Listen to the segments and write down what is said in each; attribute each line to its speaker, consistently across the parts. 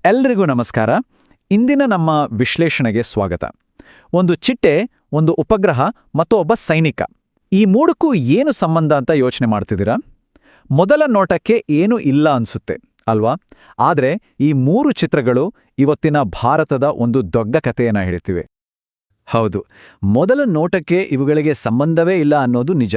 Speaker 1: ಎಲ್ರಿಗೂ ನಮಸ್ಕಾರ. ಇಂದಿನ ನಮ್ಮ ವಿಶ್ಲೇಷಣೆಗೆ ಸ್ವಾಗತ. ಒಂದು ಚಿಟ್ಟೆ, ಒಂದು ಉಪಗ್ರಹ ಮತ್ತು ಒಬ್ಬ ಸೈನಿಕ, ಈ ಮೂಡಕ್ಕೂ ಏನು ಸಂಬಂಧ ಅಂತ ಯೋಚನೆ ಮಾಡ್ತಿದ್ದೀರಾ? ಮೊದಲ ನೋಟಕ್ಕೆ ಏನೂ ಇಲ್ಲ ಅನ್ಸುತ್ತೆ ಅಲ್ವಾ? ಆದರೆ ಈ ಮೂರು ಚಿತ್ರಗಳು ಇವತ್ತಿನ ಭಾರತದ ಒಂದು ದೊಡ್ಡ ಕಥೆಯನ್ನ ಹೇಳ್ತಿವೆ. ಹೌದು, ಮೊದಲ ನೋಟಕ್ಕೆ ಇವುಗಳಿಗೆ ಸಂಬಂಧವೇ ಇಲ್ಲ ಅನ್ನೋದು ನಿಜ.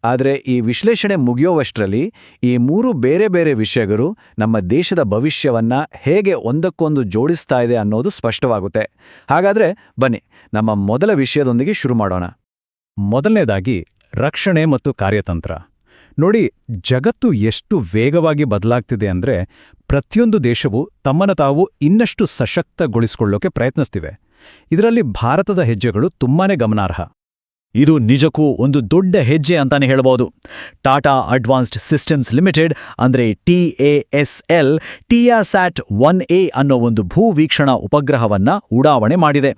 Speaker 1: ಆದರೆ ಈ ವಿಶ್ಲೇಷಣೆ ಮುಗಿಯೋವಷ್ಟರಲ್ಲಿ ಈ ಮೂರು ಬೇರೆ ಬೇರೆ ವಿಷಯಗಳು ನಮ್ಮ ದೇಶದ ಭವಿಷ್ಯವನ್ನ ಹೇಗೆ ಒಂದಕ್ಕೊಂದು ಜೋಡಿಸ್ತಾ ಇದೆ ಅನ್ನೋದು ಸ್ಪಷ್ಟವಾಗುತ್ತೆ. ಹಾಗಾದ್ರೆ ಬನ್ನಿ ನಮ್ಮ ಮೊದಲ ವಿಷಯದೊಂದಿಗೆ ಶುರು ಮಾಡೋಣ. ಮೊದಲನೇದಾಗಿ ರಕ್ಷಣೆ ಮತ್ತು ಕಾರ್ಯತಂತ್ರ. ನೋಡಿ, ಜಗತ್ತು ಎಷ್ಟು ವೇಗವಾಗಿ ಬದಲಾಗ್ತಿದೆ ಅಂದ್ರೆ ಪ್ರತಿಯೊಂದು ದೇಶವು ತಮ್ಮನ್ನು ತಾವು ಇನ್ನಷ್ಟು ಸಶಕ್ತಗೊಳಿಸಿಕೊಳ್ಳೋಕೆ ಪ್ರಯತ್ನಿಸ್ತಿವೆ. ಇದರಲ್ಲಿ ಭಾರತದ ಹೆಜ್ಜೆಗಳು ತುಂಬಾನೇ ಗಮನಾರ್ಹ. ಇದು ನಿಜಕ್ಕೂ ಒಂದು ದೊಡ್ಡ ಹೆಜ್ಜೆ ಅಂತಾನೆ ಹೇಳಬಹುದು. ಟಾಟಾ ಅಡ್ವಾನ್ಸ್ಡ್ ಸಿಸ್ಟಮ್ಸ್ ಲಿಮಿಟೆಡ್ ಅಂದ್ರೆ TASL ಟಿಯಾಸ್ಯಾಟ್ 1A ಅನ್ನೋ ಒಂದು ಭೂವೀಕ್ಷಣಾ ಉಪಗ್ರಹವನ್ನ ಉಡಾವಣೆ ಮಾಡಿದೆ.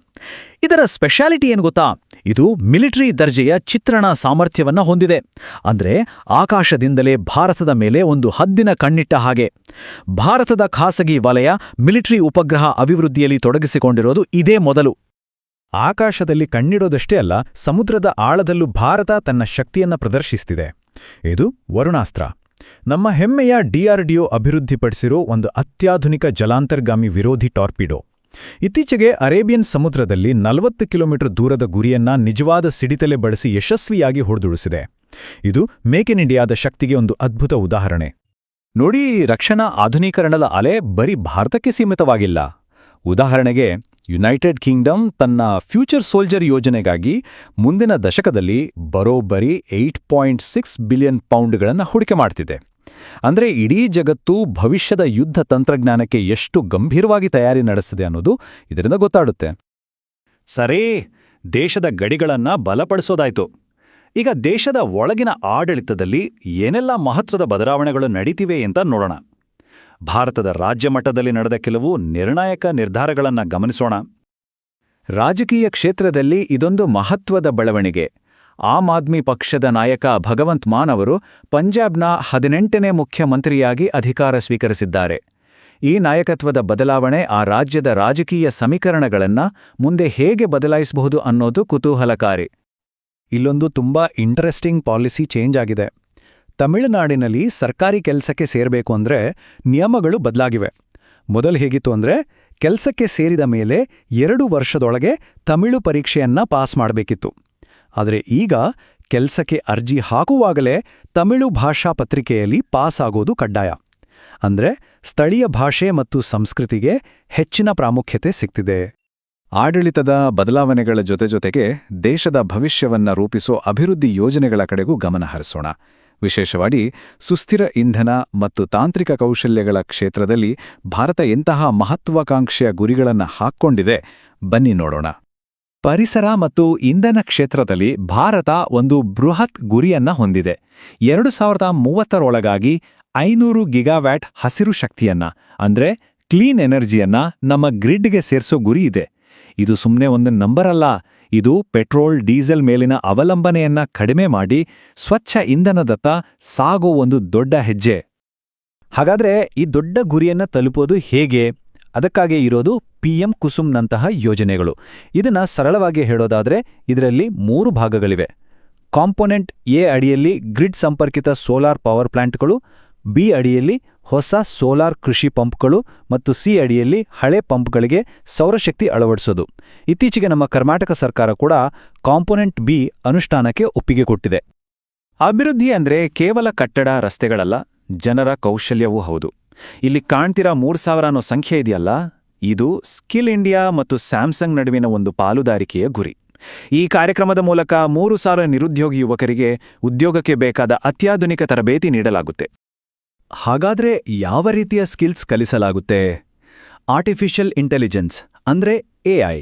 Speaker 1: ಇದರ ಸ್ಪೆಷಾಲಿಟಿ ಏನು ಗೊತ್ತಾ? ಇದು ಮಿಲಿಟರಿ ದರ್ಜೆಯ ಚಿತ್ರಣ ಸಾಮರ್ಥ್ಯವನ್ನ ಹೊಂದಿದೆ. ಅಂದ್ರೆ ಆಕಾಶದಿಂದಲೇ ಭಾರತದ ಮೇಲೆ ಒಂದು ಹದ್ದಿನ ಕಣ್ಣಿಟ್ಟ ಹಾಗೆ. ಭಾರತದ ಖಾಸಗಿ ವಲಯ ಮಿಲಿಟರಿ ಉಪಗ್ರಹ ಅಭಿವೃದ್ಧಿಯಲ್ಲಿ ತೊಡಗಿಸಿಕೊಂಡಿರೋದು ಇದೇ ಮೊದಲು. ಆಕಾಶದಲ್ಲಿ ಕಣ್ಣಿಡೋದಷ್ಟೇ ಅಲ್ಲ, ಸಮುದ್ರದ ಆಳದಲ್ಲೂ ಭಾರತ ತನ್ನ ಶಕ್ತಿಯನ್ನ ಪ್ರದರ್ಶಿಸ್ತಿದೆ. ಇದು ವರುಣಾಸ್ತ್ರ, ನಮ್ಮ ಹೆಮ್ಮೆಯ DRDO ಅಭಿವೃದ್ಧಿಪಡಿಸಿರೋ ಒಂದು ಅತ್ಯಾಧುನಿಕ ಜಲಾಂತರ್ಗಾಮಿ ವಿರೋಧಿ ಟಾರ್ಪಿಡೋ. ಇತ್ತೀಚೆಗೆ ಅರೇಬಿಯನ್ ಸಮುದ್ರದಲ್ಲಿ 40 ಕಿಲೋಮೀಟರ್ ದೂರದ ಗುರಿಯನ್ನ ನಿಜವಾದ ಸಿಡಿತಲೆ ಬಳಸಿ ಯಶಸ್ವಿಯಾಗಿ ಹೊಡೆದುಡಿಸಿದೆ. ಇದು ಮೇಕ್ ಇನ್ ಇಂಡಿಯಾದ ಶಕ್ತಿಗೆ ಒಂದು ಅದ್ಭುತ ಉದಾಹರಣೆ. ನೋಡಿ, ರಕ್ಷಣಾ ಆಧುನೀಕರಣದ ಅಲೆ ಬರೀ ಭಾರತಕ್ಕೆ ಸೀಮಿತವಾಗಿಲ್ಲ. ಉದಾಹರಣೆಗೆ, ಯುನೈಟೆಡ್ ಕಿಂಗ್ಡಮ್ ತನ್ನ ಫ್ಯೂಚರ್ ಸೋಲ್ಜರ್ ಯೋಜನೆಗಾಗಿ ಮುಂದಿನ ದಶಕದಲ್ಲಿ ಬರೋಬ್ಬರಿ £8.6 ಬಿಲಿಯನ್ ಹೂಡಿಕೆ ಮಾಡ್ತಿದೆ. ಅಂದ್ರೆ ಇಡೀ ಜಗತ್ತು ಭವಿಷ್ಯದ ಯುದ್ಧ ತಂತ್ರಜ್ಞಾನಕ್ಕೆ ಎಷ್ಟು ಗಂಭೀರವಾಗಿ ತಯಾರಿ ನಡೆಸಿದೆ ಅನ್ನೋದು ಇದರಿಂದ ಗೊತ್ತಾಡುತ್ತೆ. ಸರಿ, ದೇಶದ ಗಡಿಗಳನ್ನ ಬಲಪಡಿಸೋದಾಯ್ತು. ಈಗ ದೇಶದ ಒಳಗಿನ ಆಡಳಿತದಲ್ಲಿ ಏನೆಲ್ಲ ಮಹತ್ವದ ಬದಲಾವಣೆಗಳು ನಡೀತಿವೆ ಅಂತ ನೋಡೋಣ. ಭಾರತದ ರಾಜ್ಯ ಮಟ್ಟದಲ್ಲಿ ನಡೆದ ಕೆಲವು ನಿರ್ಣಾಯಕ ನಿರ್ಧಾರಗಳನ್ನು ಗಮನಿಸೋಣ. ರಾಜಕೀಯ ಕ್ಷೇತ್ರದಲ್ಲಿ ಇದೊಂದು ಮಹತ್ವದ ಬೆಳವಣಿಗೆ. ಆಮ್ ಆದ್ಮಿ ಪಕ್ಷದ ನಾಯಕ ಭಗವಂತ್ ಮಾನ್ ಅವರು ಪಂಜಾಬ್ನ 18ನೇ ಮುಖ್ಯಮಂತ್ರಿಯಾಗಿ ಅಧಿಕಾರ ಸ್ವೀಕರಿಸಿದ್ದಾರೆ. ಈ ನಾಯಕತ್ವದ ಬದಲಾವಣೆ ಆ ರಾಜ್ಯದ ರಾಜಕೀಯ ಸಮೀಕರಣಗಳನ್ನು ಮುಂದೆ ಹೇಗೆ ಬದಲಾಯಿಸಬಹುದು ಅನ್ನೋದು ಕುತೂಹಲಕಾರಿ. ಇಲ್ಲೊಂದು ತುಂಬಾ ಇಂಟ್ರೆಸ್ಟಿಂಗ್ ಪಾಲಿಸಿ ಚೇಂಜ್ ಆಗಿದೆ. ತಮಿಳುನಾಡಿನಲ್ಲಿ ಸರ್ಕಾರಿ ಕೆಲಸಕ್ಕೆ ಸೇರಬೇಕು ಅಂದ್ರೆ ನಿಯಮಗಳು ಬದಲಾಗಿವೆ. ಮೊದಲು ಹೇಗಿತ್ತು ಅಂದ್ರೆ, ಕೆಲಸಕ್ಕೆ ಸೇರಿದ ಮೇಲೆ 2 ವರ್ಷದೊಳಗೆ ತಮಿಳು ಪರೀಕ್ಷೆಯನ್ನ ಪಾಸ್ ಮಾಡಬೇಕಿತ್ತು. ಆದರೆ ಈಗ ಕೆಲಸಕ್ಕೆ ಅರ್ಜಿ ಹಾಕುವಾಗಲೇ ತಮಿಳು ಭಾಷಾ ಪತ್ರಿಕೆಯಲ್ಲಿ ಪಾಸ್ ಆಗೋದು ಕಡ್ಡಾಯ. ಅಂದ್ರೆ ಸ್ಥಳೀಯ ಭಾಷೆ ಮತ್ತು ಸಂಸ್ಕೃತಿಗೆ ಹೆಚ್ಚಿನ ಪ್ರಾಮುಖ್ಯತೆ ಸಿಗ್ತಿದೆ. ಆಡಳಿತದ ಬದಲಾವಣೆಗಳ ಜೊತೆಗೆ ದೇಶದ ಭವಿಷ್ಯವನ್ನ ರೂಪಿಸೋ ಅಭಿವೃದ್ಧಿ ಯೋಜನೆಗಳ ಕಡೆಗೂ ಗಮನ ಹರಿಸೋಣ. ವಿಶೇಷವಾಗಿ ಸುಸ್ಥಿರ ಇಂಧನ ಮತ್ತು ತಾಂತ್ರಿಕ ಕೌಶಲ್ಯಗಳ ಕ್ಷೇತ್ರದಲ್ಲಿ ಭಾರತ ಎಂತಹ ಮಹತ್ವಾಕಾಂಕ್ಷೆಯ ಗುರಿಗಳನ್ನು ಹಾಕ್ಕೊಂಡಿದೆ, ಬನ್ನಿ ನೋಡೋಣ. ಪರಿಸರ ಮತ್ತು ಇಂಧನ ಕ್ಷೇತ್ರದಲ್ಲಿ ಭಾರತ ಒಂದು ಬೃಹತ್ ಗುರಿಯನ್ನ ಹೊಂದಿದೆ. 2030ರೊಳಗಾಗಿ 500 ಗಿಗಾವ್ಯಾಟ್ ಹಸಿರು ಶಕ್ತಿಯನ್ನ, ಅಂದ್ರೆ ಕ್ಲೀನ್ ಎನರ್ಜಿಯನ್ನ ನಮ್ಮ ಗ್ರಿಡ್ಗೆ ಸೇರಿಸೋ ಗುರಿ ಇದೆ. ಇದು ಸುಮ್ಮನೆ ಒಂದು ನಂಬರ್ ಅಲ್ಲ, ಇದು ಪೆಟ್ರೋಲ್ ಡೀಸೆಲ್ ಮೇಲಿನ ಅವಲಂಬನೆಯನ್ನ ಕಡಿಮೆ ಮಾಡಿ ಸ್ವಚ್ಛ ಇಂಧನದತ್ತ ಸಾಗೋ ಒಂದು ದೊಡ್ಡ ಹೆಜ್ಜೆ. ಹಾಗಾದ್ರೆ ಈ ದೊಡ್ಡ ಗುರಿಯನ್ನ ತಲುಪೋದು ಹೇಗೆ? ಅದಕ್ಕಾಗಿ ಇರೋದು PM ಕುಸುಮ್ನಂತಹ ಯೋಜನೆಗಳು. ಇದನ್ನ ಸರಳವಾಗಿ ಹೇಳೋದಾದ್ರೆ ಇದರಲ್ಲಿ 3 ಭಾಗಗಳಿವೆ. ಕಾಂಪೊನೆಂಟ್ A ಅಡಿಯಲ್ಲಿ ಗ್ರಿಡ್ ಸಂಪರ್ಕಿತ ಸೋಲಾರ್ ಪವರ್ ಪ್ಲಾಂಟ್ಗಳು, B ಅಡಿಯಲ್ಲಿ ಹೊಸ ಸೋಲಾರ್ ಕೃಷಿ ಪಂಪ್ಗಳು ಮತ್ತು C ಅಡಿಯಲ್ಲಿ ಹಳೆ ಪಂಪ್ಗಳಿಗೆ ಸೌರಶಕ್ತಿ ಅಳವಡಿಸೋದು. ಇತ್ತೀಚೆಗೆ ನಮ್ಮ ಕರ್ನಾಟಕ ಸರ್ಕಾರ ಕೂಡ ಕಾಂಪೊನೆಂಟ್ B ಅನುಷ್ಠಾನಕ್ಕೆ ಒಪ್ಪಿಗೆ ಕೊಟ್ಟಿದೆ. ಅಭಿವೃದ್ಧಿ ಅಂದ್ರೆ ಕೇವಲ ಕಟ್ಟಡ, ರಸ್ತೆಗಳಲ್ಲ, ಜನರ ಕೌಶಲ್ಯವೂ ಹೌದು. ಇಲ್ಲಿ ಕಾಣ್ತಿರೋ 3000 ಅನ್ನೋ ಸಂಖ್ಯೆ ಇದೆಯಲ್ಲ, ಇದು ಸ್ಕಿಲ್ ಇಂಡಿಯಾ ಮತ್ತು ಸ್ಯಾಮ್ಸಂಗ್ ನಡುವಿನ ಒಂದು ಪಾಲುದಾರಿಕೆಯ ಗುರಿ. ಈ ಕಾರ್ಯಕ್ರಮದ ಮೂಲಕ 3000 ನಿರುದ್ಯೋಗಿ ಯುವಕರಿಗೆ ಉದ್ಯೋಗಕ್ಕೆ ಬೇಕಾದ ಅತ್ಯಾಧುನಿಕ ತರಬೇತಿ ನೀಡಲಾಗುತ್ತೆ. ಹಾಗಾದ್ರೆ ಯಾವ ರೀತಿಯ ಸ್ಕಿಲ್ಸ್ ಕಲಿಸಲಾಗುತ್ತೆ? ಆರ್ಟಿಫಿಷಿಯಲ್ ಇಂಟೆಲಿಜೆನ್ಸ್ ಅಂದ್ರೆ AI,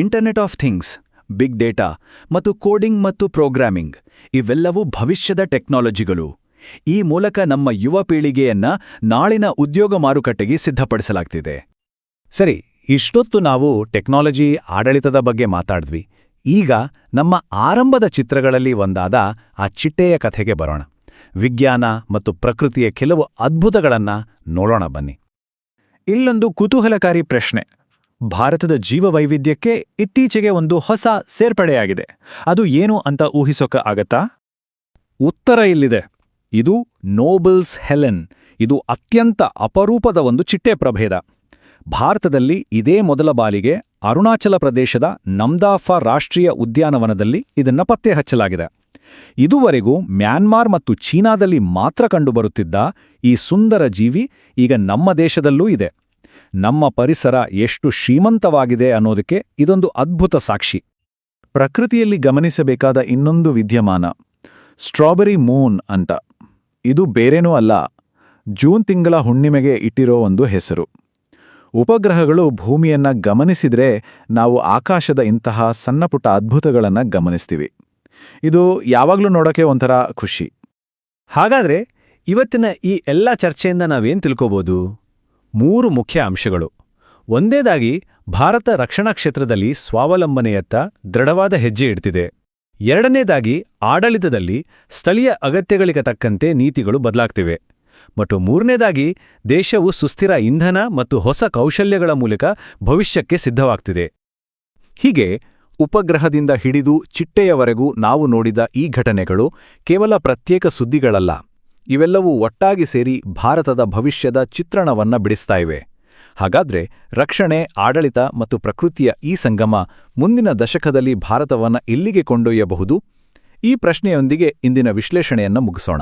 Speaker 1: internet of things, big data ಮತ್ತು ಕೋಡಿಂಗ್ ಮತ್ತು ಪ್ರೋಗ್ರಾಮಿಂಗ್ ಇವೆಲ್ಲವೂ ಭವಿಷ್ಯದ ಟೆಕ್ನಾಲಜಿಗಳು. ಈ ಮೂಲಕ ನಮ್ಮ ಯುವ ಪೀಳಿಗೆಯನ್ನ ನಾಳಿನ ಉದ್ಯೋಗ ಮಾರುಕಟ್ಟೆಗೆ ಸಿದ್ಧಪಡಿಸಲಾಗ್ತಿದೆ. ಸರಿ, ಇಷ್ಟೊತ್ತು ನಾವು ಟೆಕ್ನಾಲಜಿ, ಆಡಳಿತದ ಬಗ್ಗೆ ಮಾತಾಡಿದ್ವಿ. ಈಗ ನಮ್ಮ ಆರಂಭದ ಚಿತ್ರಗಳಲ್ಲಿ ಒಂದಾದ ಆ ಚಿಟ್ಟೆಯ ಕಥೆಗೆ ಬರೋಣ. ವಿಜ್ಞಾನ ಮತ್ತು ಪ್ರಕೃತಿಯ ಕೆಲವು ಅದ್ಭುತಗಳನ್ನ ನೋಡೋಣ ಬನ್ನಿ. ಇಲ್ಲೊಂದು ಕುತೂಹಲಕಾರಿ ಪ್ರಶ್ನೆ. ಭಾರತದ ಜೀವವೈವಿಧ್ಯಕ್ಕೆ ಇತ್ತೀಚೆಗೆ ಒಂದು ಹೊಸ ಸೇರ್ಪಡೆಯಾಗಿದೆ. ಅದು ಏನು ಅಂತ ಊಹಿಸೋಕ ಆಗತ್ತಾ? ಉತ್ತರ ಇಲ್ಲಿದೆ. ಇದು ನೋಬಲ್ಸ್ ಹೆಲೆನ್. ಇದು ಅತ್ಯಂತ ಅಪರೂಪದ ಒಂದು ಚಿಟ್ಟೆ ಪ್ರಭೇದ. ಭಾರತದಲ್ಲಿ ಇದೇ ಮೊದಲ ಬಾರಿಗೆ ಅರುಣಾಚಲ ಪ್ರದೇಶದ ನಮ್ದಾಫಾ ರಾಷ್ಟ್ರೀಯ ಉದ್ಯಾನವನದಲ್ಲಿ ಇದನ್ನ ಪತ್ತೆ ಹಚ್ಚಲಾಗಿದೆ. ಇದುವರೆಗೂ ಮ್ಯಾನ್ಮಾರ್ ಮತ್ತು ಚೀನಾದಲ್ಲಿ ಮಾತ್ರ ಕಂಡುಬರುತ್ತಿದ್ದ ಈ ಸುಂದರ ಜೀವಿ ಈಗ ನಮ್ಮ ದೇಶದಲ್ಲೂ ಇದೆ. ನಮ್ಮ ಪರಿಸರ ಎಷ್ಟು ಶ್ರೀಮಂತವಾಗಿದೆ ಅನ್ನೋದಕ್ಕೆ ಇದೊಂದು ಅದ್ಭುತ ಸಾಕ್ಷಿ. ಪ್ರಕೃತಿಯಲ್ಲಿ ಗಮನಿಸಬೇಕಾದ ಇನ್ನೊಂದು ವಿದ್ಯಮಾನ ಸ್ಟ್ರಾಬೆರಿ ಮೂನ್ ಅಂತ. ಇದು ಬೇರೇನೂ ಅಲ್ಲ, ಜೂನ್ ತಿಂಗಳ ಹುಣ್ಣಿಮೆಗೆ ಇಟ್ಟಿರೋ ಒಂದು ಹೆಸರು. ಉಪಗ್ರಹಗಳು ಭೂಮಿಯನ್ನ ಗಮನಿಸಿದ್ರೆ ನಾವು ಆಕಾಶದ ಇಂತಹ ಸಣ್ಣಪುಟ್ಟ ಅದ್ಭುತಗಳನ್ನು ಗಮನಿಸ್ತೀವಿ. ಇದು ಯಾವಾಗಲೂ ನೋಡೋಕೆ ಒಂಥರ ಖುಷಿ.
Speaker 2: ಹಾಗಾದ್ರೆ ಇವತ್ತಿನ ಈ ಎಲ್ಲ ಚರ್ಚೆಯಿಂದ ನಾವೇನ್ ತಿಳ್ಕೋಬೋದು? 3 ಮುಖ್ಯ ಅಂಶಗಳು. ಒಂದೇದಾಗಿ, ಭಾರತ ರಕ್ಷಣಾ ಕ್ಷೇತ್ರದಲ್ಲಿ ಸ್ವಾವಲಂಬನೆಯತ್ತ ದೃಢವಾದ ಹೆಜ್ಜೆ ಇಡ್ತಿದೆ. ಎರಡನೇದಾಗಿ, ಆಡಳಿತದಲ್ಲಿ ಸ್ಥಳೀಯ ಅಗತ್ಯಗಳಿಗೆ ತಕ್ಕಂತೆ ನೀತಿಗಳು ಬದಲಾಗ್ತಿವೆ. ಮತ್ತು ಮೂರನೇದಾಗಿ, ದೇಶವು ಸುಸ್ಥಿರ ಇಂಧನ ಮತ್ತು ಹೊಸ ಕೌಶಲ್ಯಗಳ ಮೂಲಕ ಭವಿಷ್ಯಕ್ಕೆ ಸಿದ್ಧವಾಗ್ತಿದೆ.
Speaker 1: ಹೀಗೆ ಉಪಗ್ರಹದಿಂದ ಹಿಡಿದು ಚಿಟ್ಟೆಯವರೆಗೂ ನಾವು ನೋಡಿದ ಈ ಘಟನೆಗಳು ಕೇವಲ ಪ್ರತ್ಯೇಕ ಸುದ್ದಿಗಳಲ್ಲ. ಇವೆಲ್ಲವೂ ಒಟ್ಟಾಗಿ ಸೇರಿ ಭಾರತದ ಭವಿಷ್ಯದ ಚಿತ್ರಣವನ್ನ ಬಿಡಿಸ್ತಾ ಇವೆ. ಹಾಗಾದ್ರೆ ರಕ್ಷಣೆ, ಆಡಳಿತ ಮತ್ತು ಪ್ರಕೃತಿಯ ಈ ಸಂಗಮ ಮುಂದಿನ ದಶಕದಲ್ಲಿ ಭಾರತವನ್ನ ಎಲ್ಲಿಗೆ ಕೊಂಡೊಯ್ಯಬಹುದು? ಈ ಪ್ರಶ್ನೆಯೊಂದಿಗೆ ಇಂದಿನ ವಿಶ್ಲೇಷಣೆಯನ್ನ ಮುಗಿಸೋಣ.